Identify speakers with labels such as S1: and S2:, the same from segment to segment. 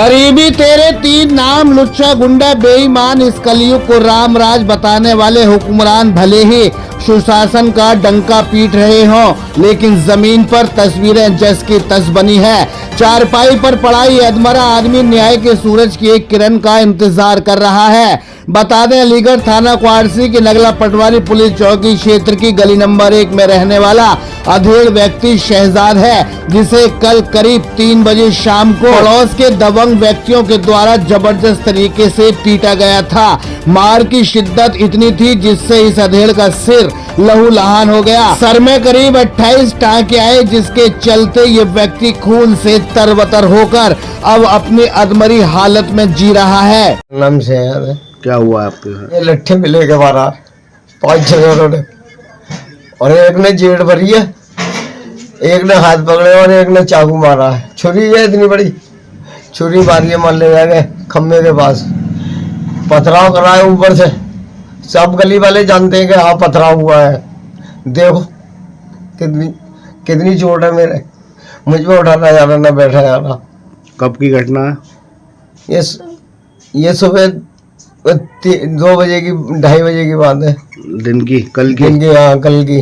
S1: गरीबी तेरे तीन नाम, लुच्चा गुंडा बेईमान, इस कलयुग को राम राज बताने वाले हुक्मरान भले ही सुशासन का डंका पीट रहे हों, लेकिन जमीन पर तस्वीरें जस की तस बनी है। चारपाई पर पड़ाई अधमरा आदमी न्याय के सूरज की एक किरण का इंतजार कर रहा है। बता दें, अलीगढ़ थाना क्वारसी की नगला पटवारी पुलिस चौकी क्षेत्र की गली नंबर 1 में रहने वाला अधेड़ व्यक्ति शहजाद है, जिसे कल करीब 3 बजे शाम को पड़ोस के दबंग व्यक्तियों के द्वारा जबरदस्त तरीके से पीटा गया था। मार की शिद्दत इतनी थी जिससे इस अधेड़ का सिर लहूलुहान हो गया। सर में करीब 28 टांके आए, जिसके चलते ये व्यक्ति खून से तरबतर होकर अब अपनी अधमरी हालत में जी रहा है।
S2: नाम से है।
S1: क्या हुआ आपके घर?
S2: ये लट्ठे मिले के मारा 5-6 ने, और एक ने जेड़ भरी है, एक ने हाथ पकड़े और एक ने चाकू मारा है। छुरी है इतनी बड़ी छुरी मारी है, मान ले जाके खम्बे के पास पथराव करा है ऊपर से। सब गली वाले जानते हैं कि हाँ पथराव हुआ है। देखो कितनी चोट है मेरे, मुझ पे उठाना जाना ना बैठा जाना।
S1: कब की घटना है?
S2: ये सुबह 2 बजे की 2:30 बजे की बात है।
S1: दिन की? कल की?
S2: दिन की, हाँ कल की।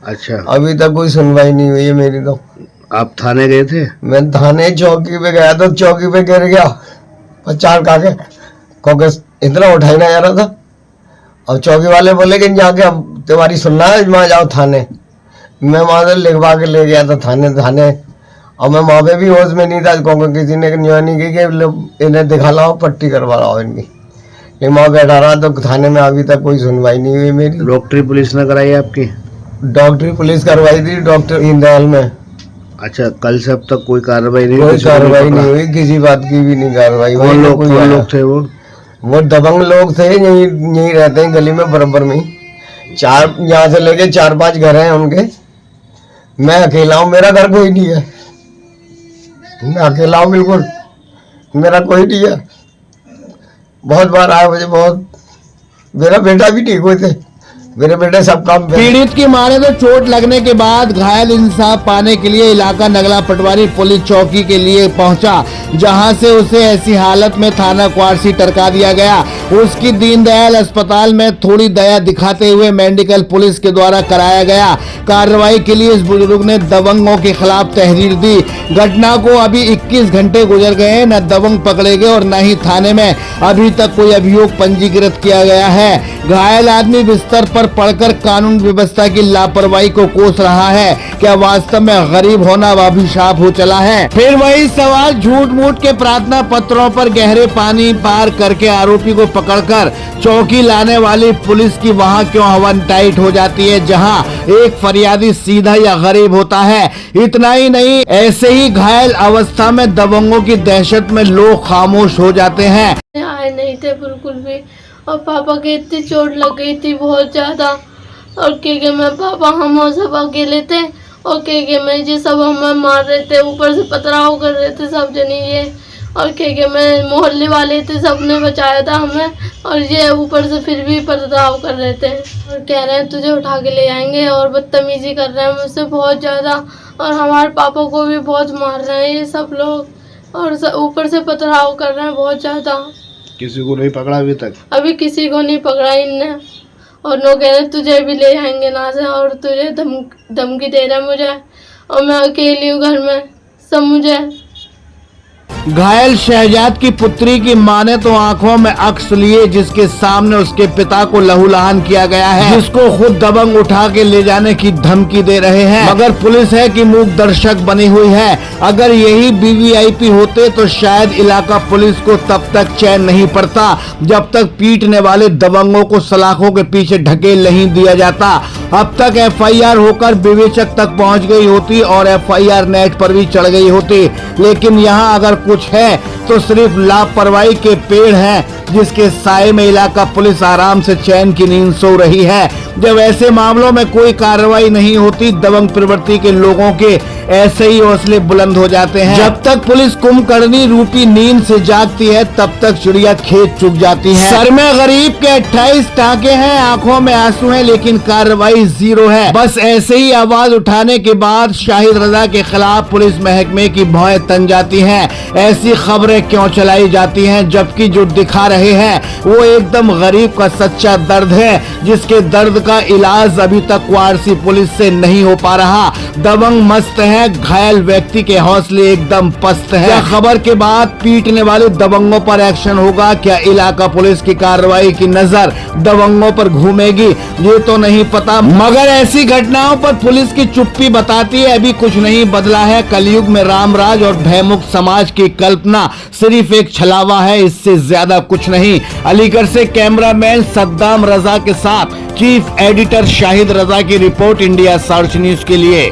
S1: अच्छा,
S2: अभी तक कोई सुनवाई नहीं हुई है मेरी। तो
S1: आप थाने गए थे?
S2: मैं थाने चौकी पे गया तो चौकी पे गिर गया 4 काके, क्योंकि इतना उठाई ना जा रहा था। और चौकी वाले बोले कि जाके अब तुम्हारी सुनना है, वहाँ जाओ थाने। मैं वहां से लिखवा के ले गया था थाने। और मैं वहाँ पे भी होश में नहीं था, क्योंकि किसी ने नहीं की कि इन्हें दिखा लाओ, पट्टी करवा लाओ इनकी। लेकिन वहाँ बैठा रहा तो थाने में अभी तक कोई सुनवाई नहीं हुई मेरी।
S1: डॉक्टरी पुलिस ने कराई आपकी?
S2: डॉक्टरी पुलिस करवाई थी डॉक्टर इंदौर में।
S1: अच्छा, कल से अब तक कोई कार्रवाई नहीं?
S2: कोई कार्रवाई नहीं हुई, किसी बात की भी नहीं कार्रवाई।
S1: कौन लोग थे वो?
S2: दबंग लोग थे, यही रहते हैं गली में बराबर में ही। यहाँ से लेके 4-5 घर हैं उनके। मैं अकेला हूँ, मेरा घर कोई नहीं है। मैं अकेला हूँ बिल्कुल, मेरा कोई नहीं है। बहुत बार आया मुझे, बहुत। मेरा बेटा भी ठीक हुए थे, मेरे बेटे सब काम।
S1: पीड़ित की मारे तो चोट लगने के बाद घायल इंसाफ पाने के लिए इलाका नगला पटवारी पुलिस चौकी के लिए पहुंचा, जहां से उसे ऐसी हालत में थाना क्वारसी टरका दिया गया। उसकी दीनदयाल अस्पताल में थोड़ी दया दिखाते हुए मेडिकल पुलिस के द्वारा कराया गया। कार्रवाई के लिए इस बुजुर्ग ने दबंगों के खिलाफ तहरीर दी। घटना को अभी 21 घंटे गुजर गए हैं, न दबंग पकड़े गए और न ही थाने में अभी तक कोई अभियोग पंजीकृत किया गया है। घायल आदमी बिस्तर पर पड़कर कानून व्यवस्था की लापरवाही को कोस रहा है। क्या वास्तव में गरीब होना अभिशाप हो चला है? फिर वही सवाल, झूठ मूठ के प्रार्थना पत्रों पर गहरे पानी पार करके आरोपी को पकड़कर चौकी लाने वाली पुलिस की वहां क्यों हवन टाइट हो जाती है, जहां एक फरियादी सीधा या गरीब होता है। इतना ही नहीं, ऐसे ही घायल अवस्था में दबंगों की दहशत में लोग खामोश हो जाते हैं।
S3: आए नहीं थे बिल्कुल भी, और पापा के इतनी चोट लग गई थी बहुत ज्यादा। और के मैं पापा हम और सब अकेले थे, और के मैं जी सब हमें मार रहे थे, ऊपर से पथराव कर रहे थे सब जने ये। और के मैं मोहल्ले वाले थे, सबने बचाया था हमें, और ये ऊपर से फिर भी पथराव कर रहे थे और कह रहे हैं तुझे उठा के ले जाएंगे, और बदतमीजी कर रहे हैं मुझसे बहुत ज्यादा। और हमारे पापा को भी बहुत मार रहे हैं ये सब लोग, और ऊपर से पथराव कर रहे हैं बहुत ज्यादा।
S1: किसी को नहीं पकड़ा अभी तक?
S3: अभी किसी को नहीं पकड़ा इनने, और लोग कह रहे तुझे भी ले जाएंगे ना से, और तुझे धमकी दे रहे मुझे, और मैं अकेली हूँ घर में, सब मुझे।
S1: घायल शहजाद की पुत्री की मां ने तो आंखों में अक्स लिए, जिसके सामने उसके पिता को लहूलुहान किया गया है, जिसको खुद दबंग उठा के ले जाने की धमकी दे रहे हैं। मगर पुलिस है कि मूक दर्शक बनी हुई है। अगर यही वीवीआईपी होते तो शायद इलाका पुलिस को तब तक चैन नहीं पड़ता जब तक पीटने वाले दबंगों को सलाखों के पीछे ढकेल नहीं दिया जाता। अब तक एफआईआर होकर विवेचक तक पहुंच गई होती और एफआईआर नेट पर भी चढ़ गई होती, लेकिन यहाँ अगर कुछ है तो सिर्फ लापरवाही के पेड़ हैं। जिसके साए में इलाका पुलिस आराम से चैन की नींद सो रही है। जब ऐसे मामलों में कोई कार्रवाई नहीं होती, दबंग प्रवृत्ति के लोगों के ऐसे ही हौसले बुलंद हो जाते हैं। जब तक पुलिस कुंभकर्णी रूपी नींद से जागती है, तब तक चिड़िया खेत चुग जाती है। सर में गरीब के 28 टाँके हैं, आंखों में आंसू हैं, लेकिन कार्रवाई जीरो है। बस ऐसे ही आवाज उठाने के बाद शाहिद रजा के खिलाफ पुलिस महकमे की भौएं तन जाती हैं। ऐसी खबरें क्यों चलाई जाती हैं, जबकि जो दिखा रहे हैं वो एकदम गरीब का सच्चा दर्द है, जिसके दर्द का इलाज अभी तक वारसी पुलिस से नहीं हो पा रहा। दबंग मस्त है, घायल व्यक्ति के हौसले एकदम पस्त है। क्या खबर के बाद पीटने वाले दबंगों पर एक्शन होगा? क्या इलाका पुलिस की कार्रवाई की नजर दबंगों पर घूमेगी? ये तो नहीं पता, मगर ऐसी घटनाओं पर पुलिस की चुप्पी बताती है अभी कुछ नहीं बदला है। कलयुग में रामराज और भयमुक्त समाज की कल्पना सिर्फ एक छलावा है, इससे ज्यादा कुछ नहीं। अलीगढ़ से कैमरामैन सद्दाम रजा के साथ चीफ एडिटर शाहिद रजा की रिपोर्ट, इंडिया सर्च न्यूज के लिए।